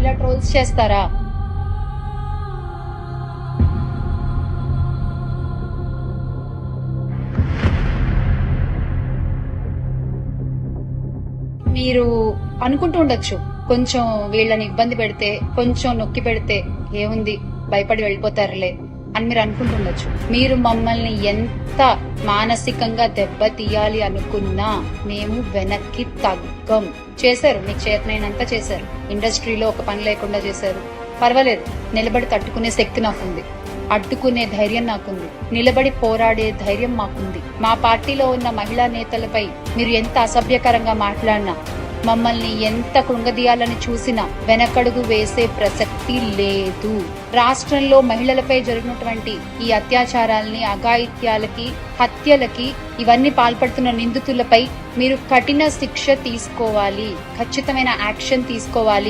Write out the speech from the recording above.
ఇలా ట్రోల్స్ చేస్తారా? మీరు అనుకుంటూ ఉండొచ్చు, కొంచెం వీళ్ళని ఇబ్బంది పెడితే, కొంచెం నొక్కి పెడితే ఏముంది, భయపడి వెళ్ళిపోతారులే అని మీరు అనుకుంటుండొచ్చు. మీరు మమ్మల్ని ఎంత మానసికంగా దెబ్బతీయాలి అనుకున్నా మేము వెనక్కి తగ్గం. చేశారు, మీకు చేతనైనంత చేశారు. ఇండస్ట్రీలో ఒక పని లేకుండా చేశారు, పర్వాలేదు. నిలబడి తట్టుకునే శక్తి నాకుంది, అడ్డుకునే ధైర్యం నాకుంది, నిలబడి పోరాడే ధైర్యం మాకుంది. మా పార్టీలో ఉన్న మహిళా నేతలపై మీరు ఎంత అసభ్యకరంగా మాట్లాడినా, మమ్మల్ని ఎంత కృంగదీయాలని చూసినా వెనకడుగు వేసే ప్రసక్తి లేదు. రాష్ట్రంలో మహిళలపై జరిగినటువంటి ఈ అత్యాచారాల్ని, అఘాయిత్యాలకి, హత్యలకి, ఇవన్నీ పాల్పడుతున్న నిందితులపై మీరు కఠిన శిక్ష తీసుకోవాలి, ఖచ్చితమైన యాక్షన్ తీసుకోవాలి.